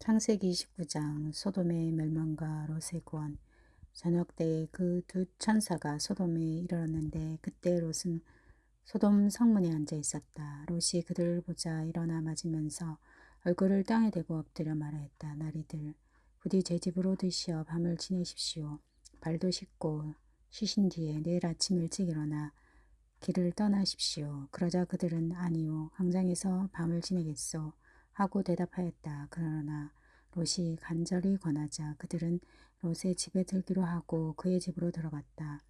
창세기 29장 소돔의 멸망과 롯의 구원. 저녁 때에 그 두 천사가 소돔에 이르렀는데 그때 롯은 소돔 성문에 앉아 있었다. 롯이 그들을 보자 일어나 맞으면서 얼굴을 땅에 대고 엎드려 말하였다. 나리들 부디 제 집으로 드시어 밤을 지내십시오. 발도 씻고 쉬신 뒤에 내일 아침 일찍 일어나 길을 떠나십시오. 그러자 그들은 아니요 광장에서 밤을 지내겠소 하고 대답하였다. 그러나 롯이 간절히 권하자 그들은 롯의 집에 들기로 하고 그의 집으로 들어갔다.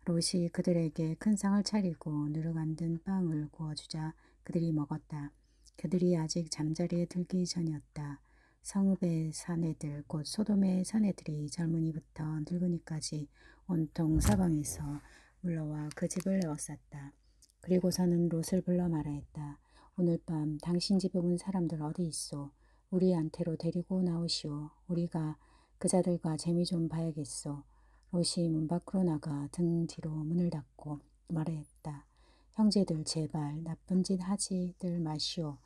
롯이 그들에게 큰 상을 차리고 누룩만든 빵을 구워주자 그들이 먹었다. 그들이 아직 잠자리에 들기 전이었다. 성읍의 사내들 곧 소돔의 사내들이 젊은이부터 늙은이까지 온통 사방에서 물러와 그 집을 에워쌌다. 그리고서는 롯을 불러 말하였다. 오늘 밤 당신 집에 온 사람들 어디 있소? 우리한테로 데리고 나오시오. 우리가 그자들과 재미 좀 봐야겠소. 롯이 문 밖으로 나가 등 뒤로 문을 닫고 말하였다. 형제들 제발 나쁜 짓 하지들 마시오.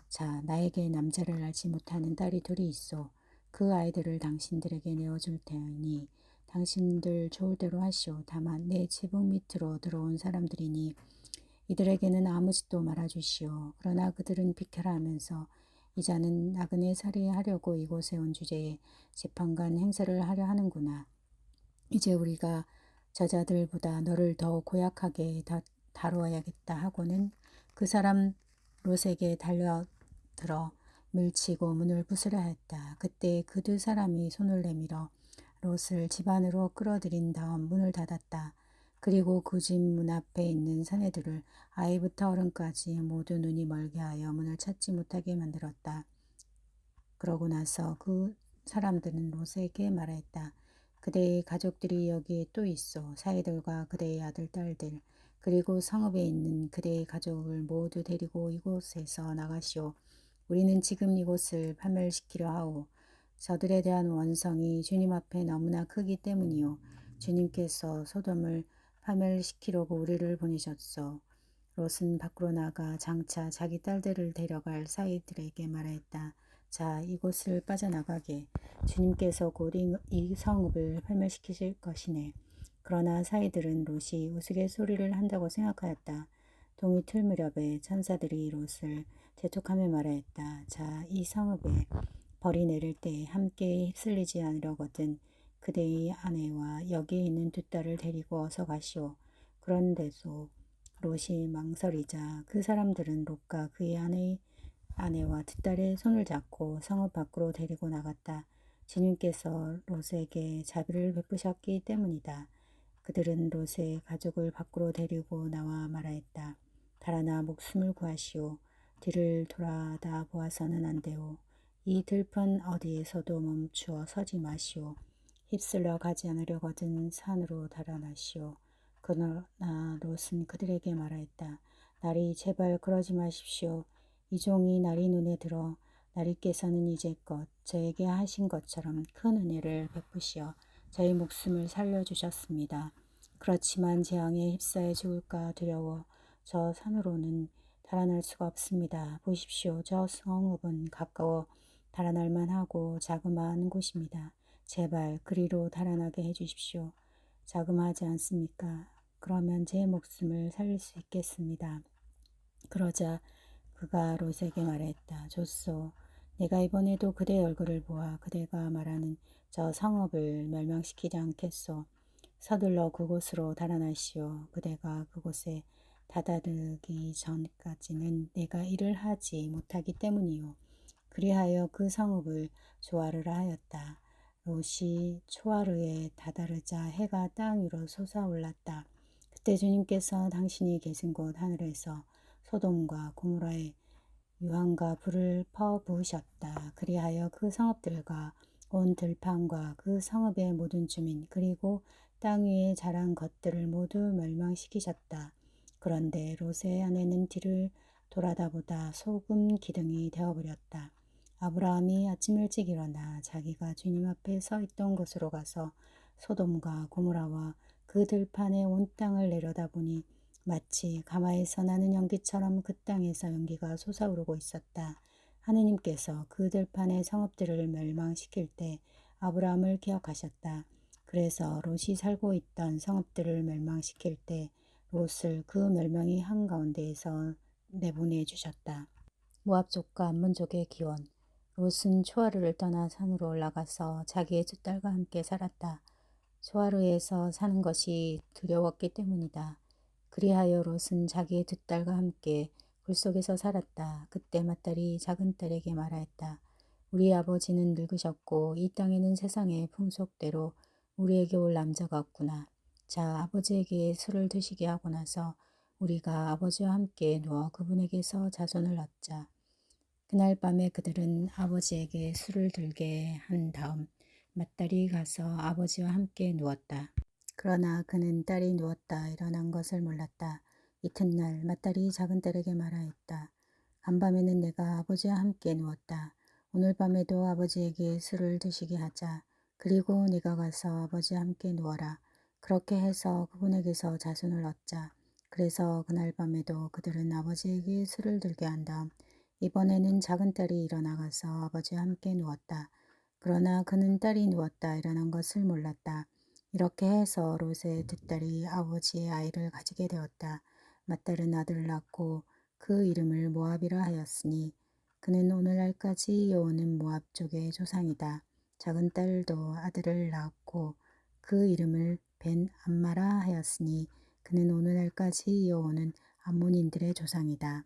자, 나에게 남자를 알지 못하는 딸이 둘이 있어. 그 아이들을 당신들에게 내어줄 테니 당신들 좋을 대로 하시오. 다만 내 지붕 밑으로 들어온 사람들이니 이들에게는 아무 짓도 말아주시오. 그러나 그들은 비켜라 하면서 이자는 나그네 살이하려고 이곳에 온 주제에 재판관 행세를 하려 하는구나. 이제 우리가 저자들보다 너를 더 고약하게 다루어야겠다 하고는 그 사람 롯에게 달려들어 밀치고 문을 부수려 했다. 그때 그 두 사람이 손을 내밀어 롯을 집 안으로 끌어들인 다음 문을 닫았다. 그리고 그 집 문 앞에 있는 사내들을 아이부터 어른까지 모두 눈이 멀게 하여 문을 찾지 못하게 만들었다. 그러고 나서 그 사람들은 롯에게 말했다. 그대의 가족들이 여기에 또 있어. 사이들과 그대의 아들, 딸들, 그리고 성읍에 있는 그대의 가족을 모두 데리고 이곳에서 나가시오. 우리는 지금 이곳을 파멸시키려 하오. 저들에 대한 원성이 주님 앞에 너무나 크기 때문이요. 주님께서 소돔을 파멸시키려고 우리를 보내셨소. 롯은 밖으로 나가 장차 자기 딸들을 데려갈 사이들에게 말했다. 자, 이곳을 빠져나가게. 주님께서 곧 이 성읍을 패멸시키실 것이네. 그러나 사이들은 롯이 우스갯소리를 한다고 생각하였다. 동이 틀 무렵에 천사들이 롯을 재촉하며 말하였다. 자, 이 성읍에 벌이 내릴 때에 함께 휩쓸리지 않으려거든 그대의 아내와 여기에 있는 두 딸을 데리고 어서 가시오. 그런데도 롯이 망설이자 그 사람들은 롯과 그의 아내와 두 딸의 손을 잡고 성읍 밖으로 데리고 나갔다. 주님께서 롯에게 자비를 베푸셨기 때문이다. 그들은 롯의 가족을 밖으로 데리고 나와 말하였다. 달아나 목숨을 구하시오. 뒤를 돌아다 보아서는 안 되오. 이 들판 어디에서도 멈추어 서지 마시오. 휩쓸려 가지 않으려거든 산으로 달아나시오. 그러나 롯은 그들에게 말하였다. 나리 제발 그러지 마십시오. 이 종이 나리 눈에 들어 나리께서는 이제껏 저에게 하신 것처럼 큰 은혜를 베푸시어 저의 목숨을 살려주셨습니다. 그렇지만 재앙에 휩싸여 죽을까 두려워 저 산으로는 달아날 수가 없습니다. 보십시오. 저 성읍은 가까워 달아날 만하고 자그마한 곳입니다. 제발 그리로 달아나게 해주십시오. 자그마하지 않습니까? 그러면 제 목숨을 살릴 수 있겠습니다. 그러자 그가 롯에게 말했다. 좋소. 내가 이번에도 그대의 얼굴을 보아 그대가 말하는 저 성읍을 멸망시키지 않겠소. 서둘러 그곳으로 달아나시오. 그대가 그곳에 다다르기 전까지는 내가 일을 하지 못하기 때문이요. 그리하여 그 성읍을 조아르라 하였다. 롯이 초아르에 다다르자 해가 땅 위로 솟아올랐다. 그때 주님께서 당신이 계신 곳 하늘에서 소돔과 고모라의 유황과 불을 퍼부으셨다. 그리하여 그 성읍들과 온 들판과 그 성읍의 모든 주민 그리고 땅 위에 자란 것들을 모두 멸망시키셨다. 그런데 롯의 아내는 뒤를 돌아다보다 소금 기둥이 되어버렸다. 아브라함이 아침 일찍 일어나 자기가 주님 앞에 서 있던 곳으로 가서 소돔과 고모라와 그 들판의 온 땅을 내려다보니 마치 가마에서 나는 연기처럼 그 땅에서 연기가 솟아오르고 있었다. 하느님께서 그 들판의 성읍들을 멸망시킬 때 아브라함을 기억하셨다. 그래서 롯이 살고 있던 성읍들을 멸망시킬 때 롯을 그 멸망의 한가운데에서 내보내 주셨다. 모압족과 암몬족의 기원. 롯은 초아르를 떠나 산으로 올라가서 자기의 두 딸과 함께 살았다. 초아르에서 사는 것이 두려웠기 때문이다. 그리하여 롯은 자기의 두 딸과 함께 굴 속에서 살았다. 그때 맏딸이 작은 딸에게 말하였다. 우리 아버지는 늙으셨고 이 땅에는 세상의 풍속대로 우리에게 올 남자가 없구나. 자, 아버지에게 술을 드시게 하고 나서 우리가 아버지와 함께 누워 그분에게서 자손을 얻자. 그날 밤에 그들은 아버지에게 술을 들게 한 다음 맏딸이 가서 아버지와 함께 누웠다. 그러나 그는 딸이 누웠다 일어난 것을 몰랐다. 이튿날 맏딸이 작은 딸에게 말하였다. 간밤에는 내가 아버지와 함께 누웠다. 오늘 밤에도 아버지에게 술을 드시게 하자. 그리고 네가 가서 아버지와 함께 누워라. 그렇게 해서 그분에게서 자손을 얻자. 그래서 그날 밤에도 그들은 아버지에게 술을 들게 한 다음 이번에는 작은 딸이 일어나가서 아버지와 함께 누웠다. 그러나 그는 딸이 누웠다 일어난 것을 몰랐다. 이렇게 해서 롯의 두 딸이 아버지의 아이를 가지게 되었다. 맏딸은 아들을 낳고 그 이름을 모압이라 하였으니 그는 오늘날까지 이어오는 모압 족의 조상이다. 작은 딸도 아들을 낳았고 그 이름을 벤 암마라 하였으니 그는 오늘날까지 이어오는 암몬인들의 조상이다.